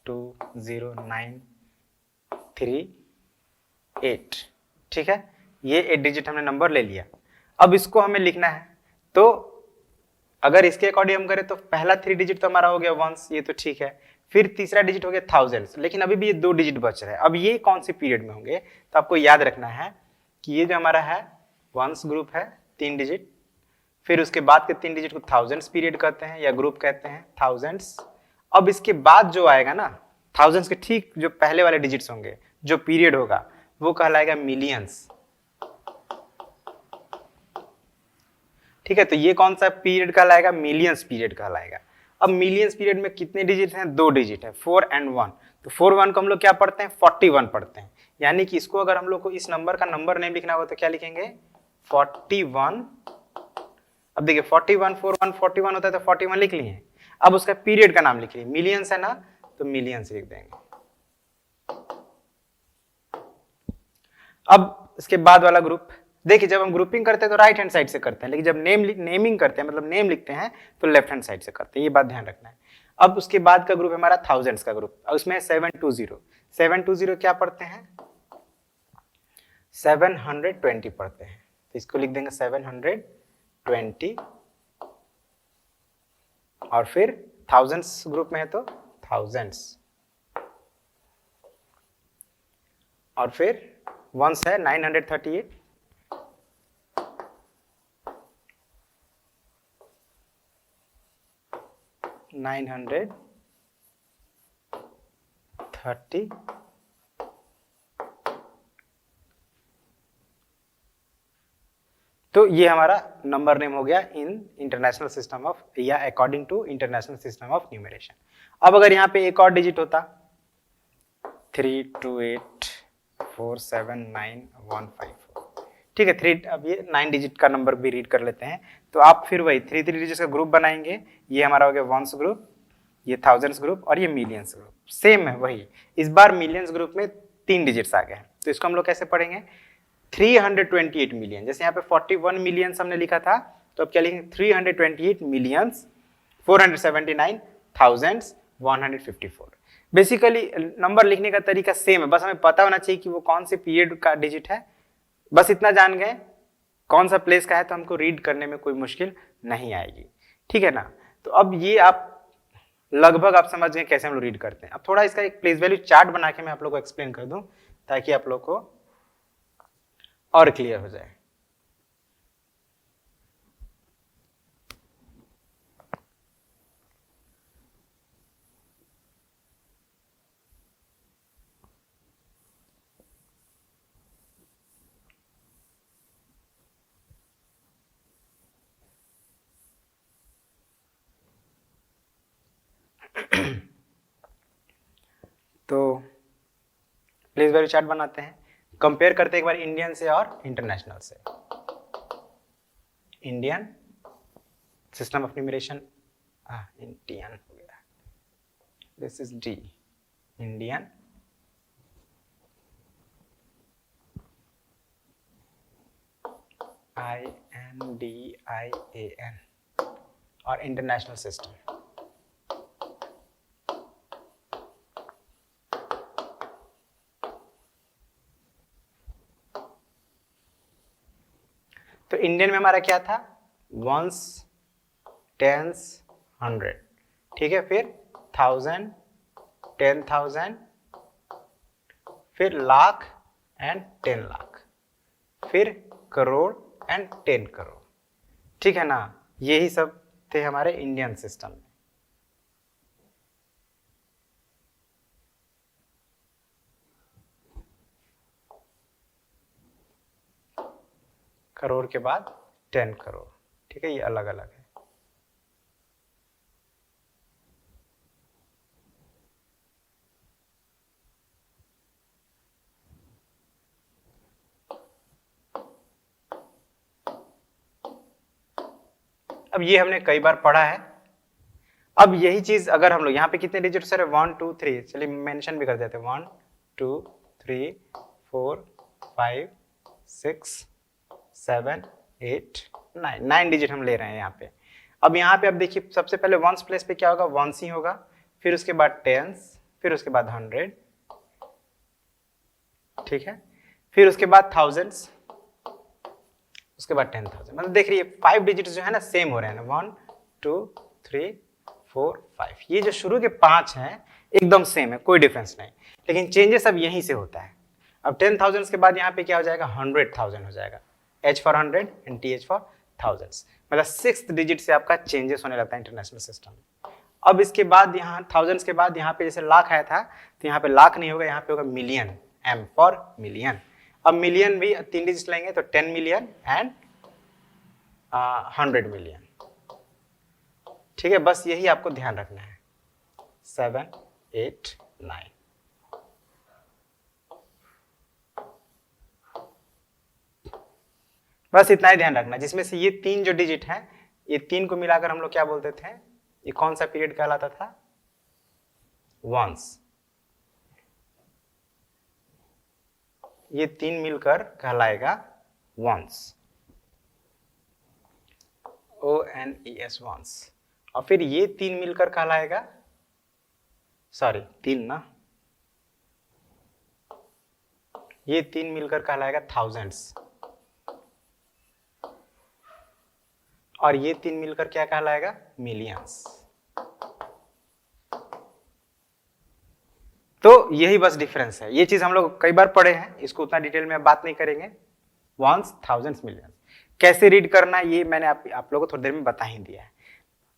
2 0 9 3 8, ठीक है, ये 8 डिजिट हमने नंबर ले लिया। अब इसको हमें लिखना है, तो अगर इसके अकॉर्डिंग हम करें तो पहला 3 डिजिट तो हमारा हो गया वंस, ये तो ठीक है, फिर तीसरा डिजिट हो गया थाउजेंड्स, लेकिन अभी भी ये 2 डिजिट बच रहे हैं। अब ये कौन सी पीरियड में होंगे, तो आपको याद रखना है कि ये जो हमारा है वंस ग्रुप है 3 डिजिट, फिर उसके बाद के 3 डिजिट को थाउजेंड्स पीरियड कहते हैं या ग्रुप कहते हैं, थाउजेंड्स। अब इसके बाद जो आएगा ना, थाउजेंड्स के ठीक जो पहले वाले डिजिट्स होंगे, जो पीरियड होगा वो कहलाएगा मिलियंस। ठीक है, तो ये कौन सा पीरियड कहलाएगा, मिलियंस पीरियड कहलाएगा। अब मिलियंस पीरियड में कितने डिजिट हैं, 2 डिजिट है, 4 and 1। तो 4 1 को हम लोग क्या पढ़ते हैं, 41 पढ़ते हैं। यानी कि इसको अगर हम लोग को इस नंबर का नंबर नेम लिखना होगा तो क्या लिखेंगे, 41। अब देखिए 41 4 1 41 होता है तो 41 लिख लिए। अब उसका पीरियड का नाम लिखिए, मिलियंस है ना, तो मिलियंस लिख देंगे। अब इसके बाद वाला ग्रुप देखिए, जब हम ग्रुपिंग करते हैं तो राइट हैंड साइड से करते हैं, लेकिन जब नेमिंग करते हैं, मतलब नेम लिखते हैं, तो लेफ्ट हैंड साइड से करते हैं, ये बात ध्यान रखना है। अब उसके बाद का ग्रुप है हमारा थाउजेंड्स का ग्रुप, और उसमें 720। 720 क्या पढ़ते हैं, 720 पढ़ते हैं, तो इसको लिख देंगे 720। और फिर थाउजेंड्स ग्रुप में है तो थाउजेंड्स, और फिर वंस है 938। 930। तो ये हमारा नंबर नेम हो गया इन इंटरनेशनल सिस्टम ऑफ, या according to international system of numeration. अब अगर यहाँ पे एक और डिजिट होता, 328479154, ठीक है, 3, अब ये 9 डिजिट का नंबर भी रीड कर लेते हैं। तो आप फिर वही 3 डिजिट का ग्रुप बनाएंगे, ये हमारा हो गया वंस ग्रुप, ये थाउजेंड्स ग्रुप, और ये मिलियंस ग्रुप। सेम है वही, इस बार मिलियंस ग्रुप में 3 डिजिट्स आ गए हैं, तो इसको हम लोग कैसे पढ़ेंगे, 328 मिलियन। जैसे यहाँ पे 41 मिलियन हमने लिखा था, तो अब क्या लिखेंगे, 328 मिलियंस 479,154। बेसिकली नंबर लिखने का तरीका सेम है, बस हमें पता होना चाहिए कि वो कौन से पीरियड का डिजिट है, बस इतना जान गए कौन सा प्लेस का है, तो हमको रीड करने में कोई मुश्किल नहीं आएगी, ठीक है ना। तो अब ये आप लगभग आप समझ गए कैसे हम लोग रीड करते हैं। अब थोड़ा इसका एक प्लेस वैल्यू चार्ट बना के मैं आप लोग को एक्सप्लेन कर दूं, ताकि आप लोग को और क्लियर हो जाए। तो प्लेस वैल्यू चार्ट बनाते हैं, कंपेयर करते हैं एक बार इंडियन से और इंटरनेशनल से। Indian system of numeration, Indian हो गया, this is D, Indian INDIAN, और इंटरनेशनल सिस्टम। तो इंडियन में हमारा क्या था, वंस, टेंस, 100, ठीक है, फिर 1000, 10,000, फिर लाख एंड 10 लाख, फिर करोड़ एंड 10 करोड़, ठीक है ना। यही सब थे हमारे इंडियन सिस्टम में। करोड़ के बाद 10 करोड़, ठीक है, ये अलग अलग है। अब ये हमने कई बार पढ़ा है। अब यही चीज अगर हम लोग यहाँ पे कितने डिजिट सर, 1 2 3, चलिए मेंशन भी कर देते हैं, 1 2 3 4 5 6 7 8 9, 9 डिजिट हम ले रहे हैं यहाँ पे। अब यहाँ पे अब देखिए, सबसे पहले वंस प्लेस पे क्या होगा, वंस ही होगा, फिर उसके बाद टेंस, फिर उसके बाद 100, ठीक है, फिर उसके बाद थाउजेंड्स, उसके बाद 10,000। मतलब देख रही है 5 डिजिट जो है ना सेम हो रहे हैं ना, 1 2 3 4 5, ये जो शुरू के 5 हैं एकदम सेम है, कोई डिफरेंस नहीं, लेकिन चेंजेस अब यहीं से होता है। अब 10,000 के बाद यहाँ पे क्या हो जाएगा, 100,000 हो जाएगा, H for 100 and TH for thousands, मतलब 6th डिजिट से आपका चेंजेस होने लगता है इंटरनेशनल सिस्टम में। अब इसके बाद यहाँ थाउजेंड्स के बाद यहाँ पे जैसे लाख आया था, तो यहाँ पे लाख नहीं होगा, यहाँ पे होगा मिलियन, M फॉर मिलियन। अब मिलियन भी 3 डिजिट लेंगे तो 10 मिलियन एंड 100 मिलियन। ठीक है, बस यही आपको ध्यान रखना है। 7, 8, 9। बस इतना ही ध्यान रखना, जिसमें से ये 3 जो डिजिट हैं, ये 3 को मिलाकर हम लोग क्या बोलते थे, ये कौन सा पीरियड कहलाता था, वंस। ये 3 मिलकर कहलाएगा वंस, ONES वंस। और फिर ये 3 मिलकर कहलाएगा, सॉरी 3 ना, ये 3 मिलकर कहलाएगा थाउजेंड्स, और ये 3 मिलकर क्या कहलाएगा, मिलियंस। तो यही बस डिफरेंस है। ये चीज हम लोग कई बार पढ़े हैं, इसको उतना डिटेल में बात नहीं करेंगे। वंस, थाउजेंड्स, मिलियंस कैसे रीड करना है ये मैंने आप लोगों को थोड़ी देर में बता ही दिया है।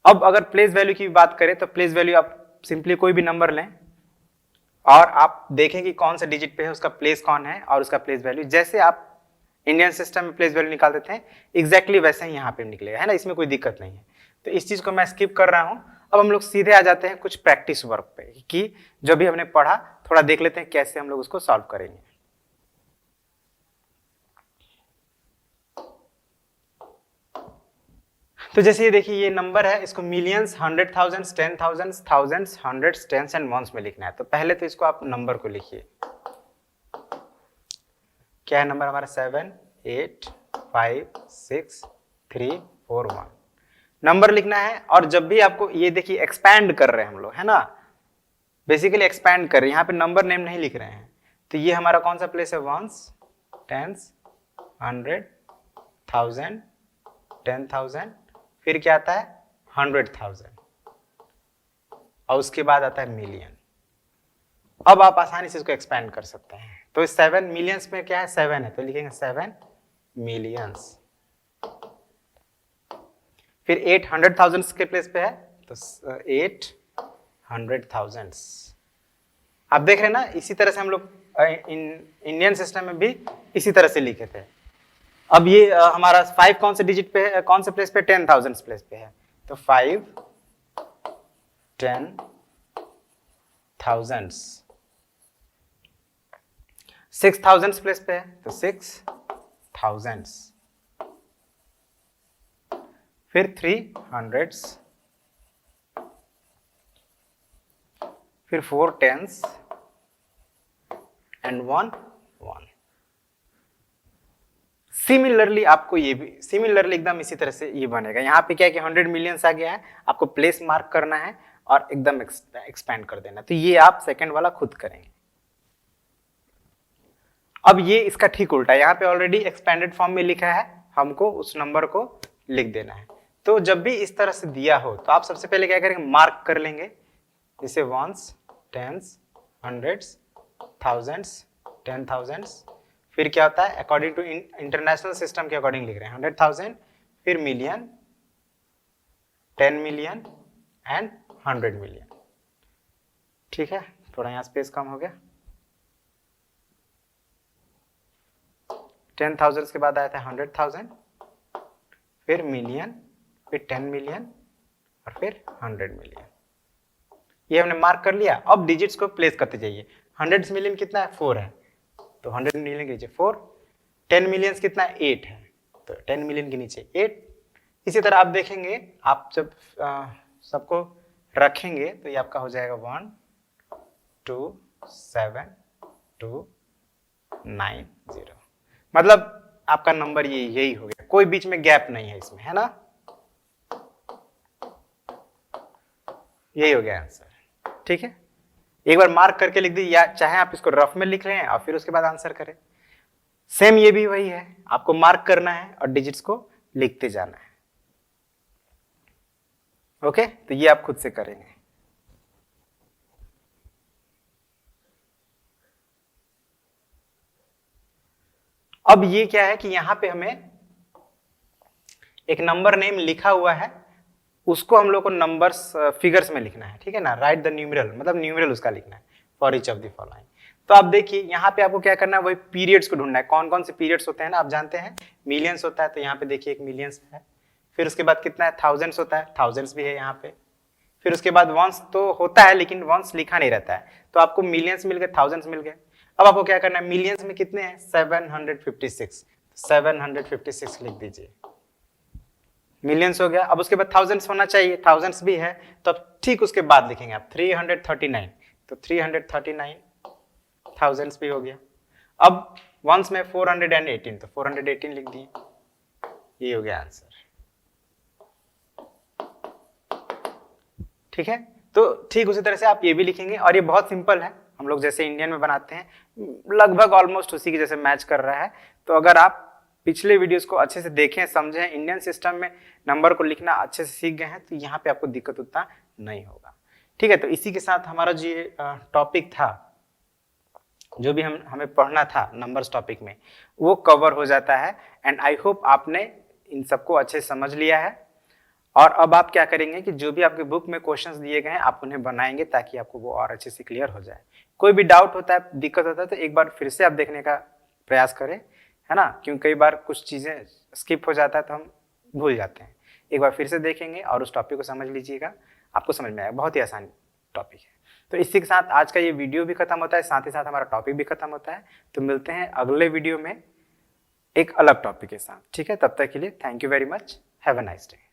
अब अगर प्लेस वैल्यू की बात करें तो प्लेस वैल्यू आप सिंपली कोई भी नंबर लें और आप देखें कि कौन सा डिजिट पे है, उसका प्लेस कौन है और उसका प्लेस वैल्यू। जैसे आप इंडियन सिस्टम में प्लेस वैल्यू निकाल देते हैं, एग्जैक्टली वैसे ही यहाँ पे निकलेगा, है ना, इसमें कोई दिक्कत नहीं है। तो इस चीज को मैं स्किप कर रहा हूँ। अब हम लोग सीधे आ जाते हैं कुछ प्रैक्टिस वर्क पे, कि जो भी हमने पढ़ा थोड़ा देख लेते हैं कैसे हम लोग उसको सॉल्व करेंगे। तो जैसे ये देखिए, ये नंबर है, इसको millions, 100,000, 10,000, thousands, hundreds, tens and ones में लिखना है। तो पहले तो इसको आप नंबर को लिखिए। क्या है नंबर हमारा, 7, 8, 5, 6, 3, 4, 1 नंबर लिखना है। और जब भी आपको ये देखिए एक्सपैंड कर रहे हैं हम लोग, है ना, बेसिकली एक्सपैंड कर रहे हैं, यहाँ पे नंबर नेम नहीं लिख रहे हैं। तो ये हमारा कौन सा प्लेस है, वंस, टेंस, 100, 1000, 10,000, फिर क्या आता है 100,000, और उसके बाद आता है मिलियन। अब आप आसानी से इसको एक्सपैंड कर सकते हैं। तो 7 मिलियंस में क्या है, 7 है, तो लिखेंगे 7 मिलियंस। फिर 800,000 के प्लेस पे है, तो 800,000। आप देख रहे हैं ना, इसी तरह से हम लोग इंडियन सिस्टम में भी इसी तरह से लिखे थे। अब ये हमारा 5 कौन से डिजिट पे है, कौन से प्लेस पे, 10,000 प्लेस पे है, तो 5 10,000। 6,000 प्लेस पे है, तो 6,000। फिर 300, फिर 4 10s एंड 1 1। सिमिलरली आपको ये भी सिमिलरली एकदम इसी तरह से ये बनेगा। यहाँ पे क्या है कि 100 मिलियंस आ गया है, आपको प्लेस मार्क करना है और एकदम एक्सपैंड कर देना। तो ये आप सेकंड वाला खुद करेंगे। अब ये इसका ठीक उल्टा है, यहाँ पे ऑलरेडी एक्सपेंडेड फॉर्म में लिखा है, हमको उस नंबर को लिख देना है। तो जब भी इस तरह से दिया हो तो आप सबसे पहले क्या करेंगे, मार्क कर लेंगे, जैसे वंस, टेंस, हंड्रेड्स, थाउजेंड्स, 10,000। फिर क्या होता है, अकॉर्डिंग टू इंटरनेशनल सिस्टम के अकॉर्डिंग लिख रहे हैं 100,000, फिर मिलियन, 10 मिलियन एंड 100 मिलियन। ठीक है, थोड़ा यहाँ स्पेस कम हो गया। 10,000 के बाद आया था 100,000, फिर मिलियन, फिर 10 मिलियन और फिर 100 मिलियन। ये हमने मार्क कर लिया। अब डिजिट्स को प्लेस करते जाइए। 100 मिलियन कितना है, 4 है, तो 100 मिलियन के नीचे 4। 10 मिलियन कितना है, 8 है, तो 10 मिलियन के नीचे 8। इसी तरह आप देखेंगे, आप जब सबको रखेंगे तो ये आपका हो जाएगा 1 2 7 2 9 0। मतलब आपका नंबर ये यही हो गया, कोई बीच में गैप नहीं है इसमें, है ना। यही हो गया आंसर। ठीक है, एक बार मार्क करके लिख दीजिए, या चाहे आप इसको रफ में लिख रहे हैं और फिर उसके बाद आंसर करें। सेम ये भी वही है, आपको मार्क करना है और डिजिट्स को लिखते जाना है। ओके, तो ये आप खुद से करेंगे। अब ये क्या है कि यहां पे हमें एक नंबर नेम लिखा हुआ है, उसको हम लोग को नंबर्स फिगर्स में लिखना है। ठीक है ना, राइट द न्यूमेरल, मतलब न्यूमेरल उसका लिखना है for each of the following. तो आप देखिए यहाँ पे आपको क्या करना है, वही पीरियड्स को ढूंढना है। कौन कौन से पीरियड्स होते हैं ना, आप जानते हैं मिलियंस होता है, तो यहाँ पे देखिए एक मिलियंस है, फिर उसके बाद कितना है, थाउजेंड्स होता है, थाउजेंड्स भी है यहाँ पे। फिर उसके बाद वंस तो होता है लेकिन वंस लिखा नहीं रहता है, तो आपको मिलियंस मिल गए, थाउजेंड्स मिल गए। अब आपको क्या करना है, मिलियंस में कितने हैं, 756, 756 लिख दीजिए, मिलियंस हो गया। अब उसके बाद थाउजेंड्स होना चाहिए, थाउजेंड्स भी है, तो अब ठीक उसके बाद लिखेंगे आप 339, तो 339 थाउजेंड्स भी हो गया। अब वंस में 418, तो 418 लिख दिए, ये हो गया आंसर। ठीक है, तो ठीक उसी तरह से आप ये भी लिखेंगे, और ये बहुत सिंपल है, हम लोग जैसे इंडियन में बनाते हैं लगभग ऑलमोस्ट उसी के जैसे मैच कर रहा है। तो अगर आप पिछले वीडियोस को अच्छे से देखें, समझें, इंडियन सिस्टम में नंबर को लिखना अच्छे से सीख गए हैं, तो यहाँ पे आपको दिक्कत उतना नहीं होगा। ठीक है, तो इसी के साथ हमारा जो ये टॉपिक था, जो भी हमें पढ़ना था नंबर्स टॉपिक में, वो कवर हो जाता है। एंड आई होप आपने इन सबको अच्छे से समझ लिया है। और अब आप क्या करेंगे कि जो भी आपके बुक में क्वेश्चंस दिए गए हैं आप उन्हें बनाएंगे, ताकि आपको वो और अच्छे से क्लियर हो जाए। कोई भी डाउट होता है, दिक्कत होता है, तो एक बार फिर से आप देखने का प्रयास करें, है ना, क्योंकि कई बार कुछ चीजें स्किप हो जाता है तो हम भूल जाते हैं। एक बार फिर से देखेंगे और उस टॉपिक को समझ लीजिएगा, आपको समझ में आएगा, बहुत ही आसान टॉपिक है। तो इसी के साथ आज का ये वीडियो भी खत्म होता है, साथ ही साथ हमारा टॉपिक भी खत्म होता है। तो मिलते हैं अगले वीडियो में एक अलग टॉपिक के साथ। ठीक है, तब तक के लिए thank you very much, have a nice day.